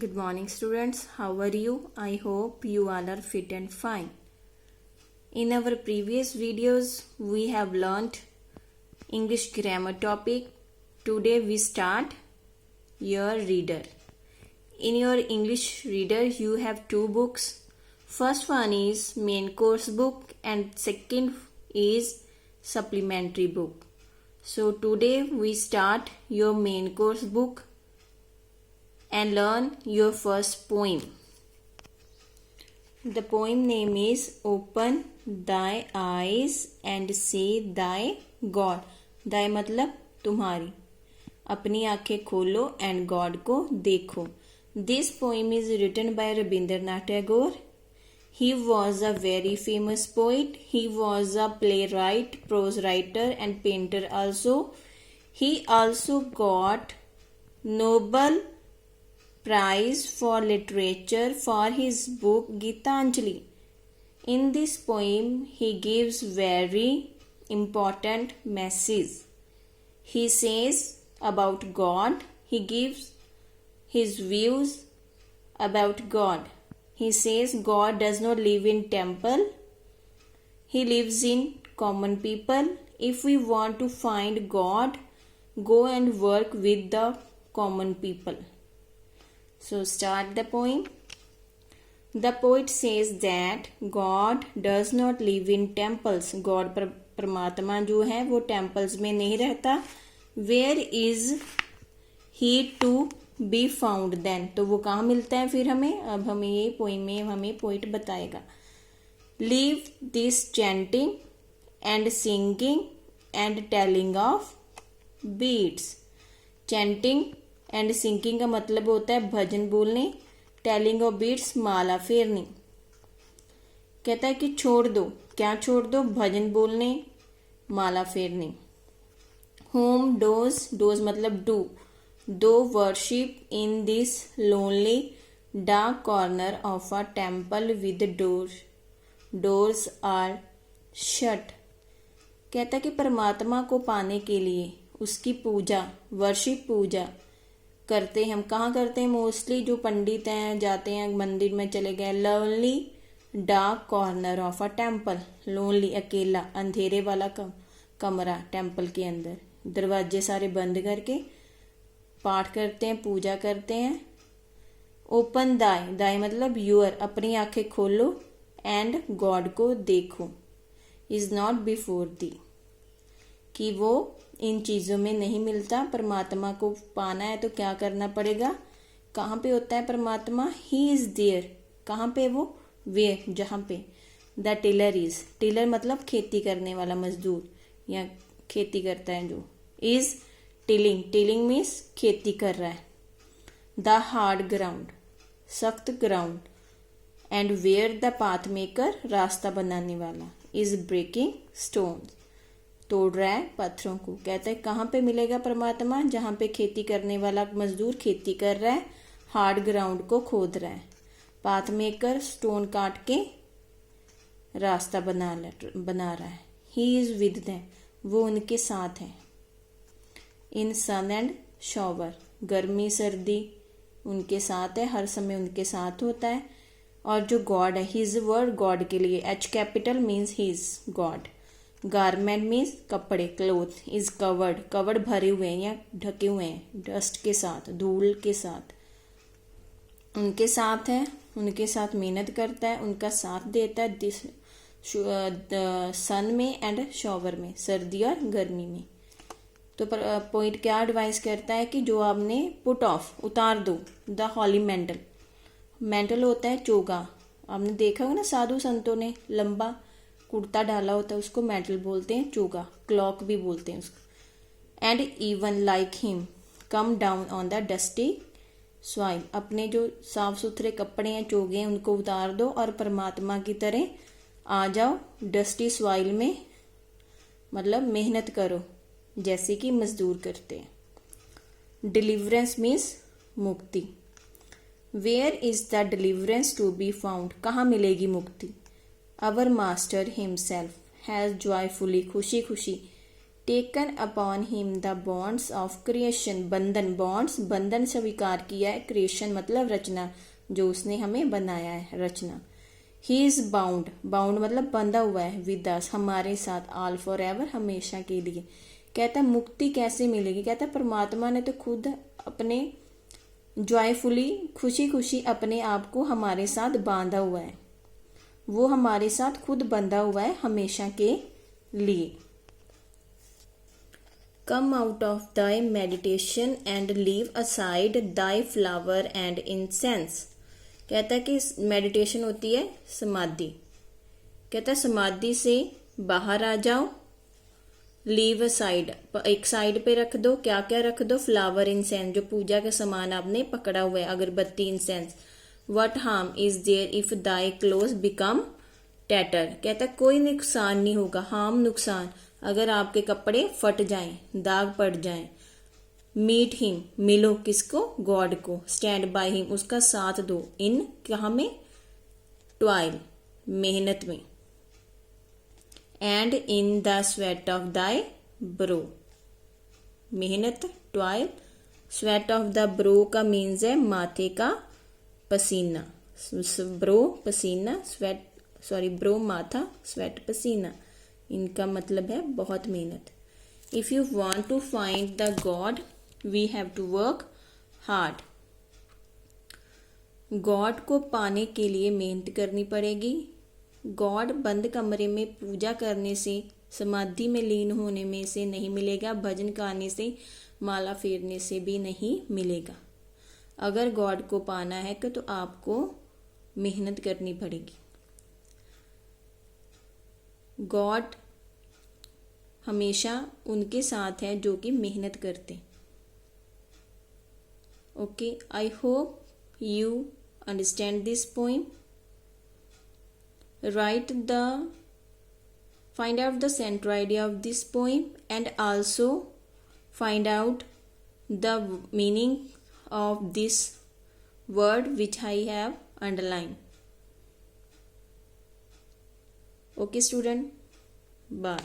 Good morning, students. How are you? I hope you all are fit and fine. In our previous videos, we have learnt English grammar topic. Today we start your reader. In your English reader, you have two books. First one is main course book and second is supplementary book. So today we start your main course book and learn your first poem. The poem name is Open Thy Eyes and See Thy God. Thy मतलब तुम्हारी, अपनी आंखें खोलो and God को देखो. This poem is written by Rabindranath Tagore. He was a very famous poet. He was a playwright, prose writer and painter also. He also got Nobel Prize for Literature for his book Gitanjali. In this poem, he gives very important message. He says about God. He gives his views about God. He says God does not live in temple. He lives in common people. If we want to find God, go and work with the common people. So start the poem. The poet says that God does not live in temples. God परमात्मा जो है वो temples में नहीं रहता. Where is he to be found then? तो वो कहाँ मिलता है फिर हमें? अब हमें ये पोइम में हमें पोइट बताएगा. Leave this chanting and singing and telling of beads. Chanting and singing का मतलब होता है भजन बोलने. टेलिंग ऑफ बीट्स माला फेरनी. कहता है कि छोड़ दो. क्या छोड़ दो? भजन बोलने, माला फेरनी. होम डोज, डोज मतलब do. Thou worship in this lonely dark corner of a temple with door. Doors are shut. कहता है कि परमात्मा को पाने के लिए उसकी पूजा, वर्शिप पूजा करते हैं. हम कहाँ करते हैं? मोस्टली जो पंडित हैं जाते हैं मंदिर में चले गए. Lonely dark corner of a temple. Lonely अकेला, अंधेरे वाला कमरा टेम्पल के अंदर. दरवाजे सारे बंद करके पाठ करते हैं, पूजा करते हैं. ओपन दाई, दाई मतलब यूअर, अपनी आंखें खोलो. एंड गॉड को देखो. इज नॉट बिफोर दी, कि वो इन चीज़ों में नहीं मिलता. परमात्मा को पाना है तो क्या करना पड़ेगा? कहाँ पे होता है परमात्मा? He is there. कहाँ पे वो? वेयर, जहाँ पे. द टिलर इज, टिलर मतलब खेती करने वाला मजदूर या खेती करता है जो. इज टिलिंग, टिलिंग मीन्स खेती कर रहा है. द हार्ड ग्राउंड, सख्त ground. And where the path maker, रास्ता बनाने वाला. इज ब्रेकिंग स्टोन्स, तोड़ रहा है पत्थरों को. कहता है कहाँ पे मिलेगा परमात्मा? जहाँ पे खेती करने वाला मजदूर खेती कर रहा है, हार्ड ग्राउंड को खोद रहा है. पाथ मेकर, स्टोन काट के रास्ता बना रहा है. ही इज विद देम, वो उनके साथ है. इन सन एंड शॉवर, गर्मी सर्दी उनके साथ है, हर समय उनके साथ होता है. और जो गॉड है, हिज वर्ड गॉड के लिए H capital means his God. Garment means कपड़े, क्लोथ. इज कवर्ड, कवर्ड भरे हुए हैं या ढके हुए हैं डस्ट के साथ, धूल के साथ. उनके साथ है, उनके साथ मेहनत करता है, उनका साथ देता है. दिस सन में एंड शॉवर में, सर्दी और गर्मी में. तो पॉइंट क्या एडवाइस करता है कि जो आपने पुट ऑफ, उतार दो. द हॉली मेंटल, मेंटल होता है चोगा. आपने देखा होगा ना साधु संतों ने लंबा कुर्ता डाला होता है, उसको मेंटल बोलते हैं, चोगा. क्लॉक भी बोलते हैं उसको. And even like him come down on the dusty soil. अपने जो साफ सुथरे कपड़े हैं, चोगे हैं, उनको उतार दो और परमात्मा की तरह आ जाओ डस्टी सॉइल में. मतलब मेहनत करो जैसे कि मजदूर करते हैं. डिलीवरेंस मीन्स मुक्ति. Where is the deliverance to be found, कहाँ मिलेगी मुक्ति? Our master himself has joyfully, खुशी खुशी taken upon him the bonds of creation, बंधन, बॉन्ड्स बंधन स्वीकार किया है, क्रिएशन मतलब रचना, जो उसने हमें बनाया है, रचना। ही इज बाउंड, बाउंड मतलब बंधा हुआ है, विद अस हमारे साथ, ऑल फॉर एवर हमेशा के लिए। कहता है मुक्ति कैसे मिलेगी, कहता है परमात्मा ने तो खुद अपने जॉयफुली खुशी खुशी अपने आप को हमारे साथ बांधा हुआ है, वो हमारे साथ खुद बंधा हुआ है हमेशा के लिए। Come out of thy meditation and leave aside Dai flower and incense. कहता है कि मेडिटेशन होती है समाधि, कहता है समाधि से बाहर आ जाओ, लीव असाइड एक साइड पे रख दो, क्या क्या रख दो, फ्लावर इंसेंस जो पूजा का सामान आपने पकड़ा हुआ है, अगरबत्ती incense. What harm is there if thy cloth become tatter, कहता है कोई नुकसान नहीं होगा, हार्म नुकसान, अगर आपके कपड़े फट जाएं, दाग पड़ जाएं। मीट हिम मिलो किसको, गॉड को। स्टैंड बाय हिम उसका साथ दो, इन कहाँ में, ट्वाइल मेहनत में। And in the sweat of thy brow, मेहनत toil, sweat of the brow का मीन्स है माथे का पसीना, ब्रो पसीना, स्वेट सॉरी ब्रो माथा, स्वेट पसीना, इनका मतलब है बहुत मेहनत। If you want to find the God we have to work hard, God को पाने के लिए मेहनत करनी पड़ेगी। गॉड बंद कमरे में पूजा करने से, समाधि में लीन होने में से नहीं मिलेगा, भजन गाने से, माला फेरने से भी नहीं मिलेगा। अगर गॉड को पाना है तो आपको मेहनत करनी पड़ेगी। गॉड हमेशा उनके साथ है जो कि मेहनत करते। Okay, I hope you understand this poem. Write the find out the center idea of this poem and also find out the meaning of this word which I have underlined. Okay student, bye.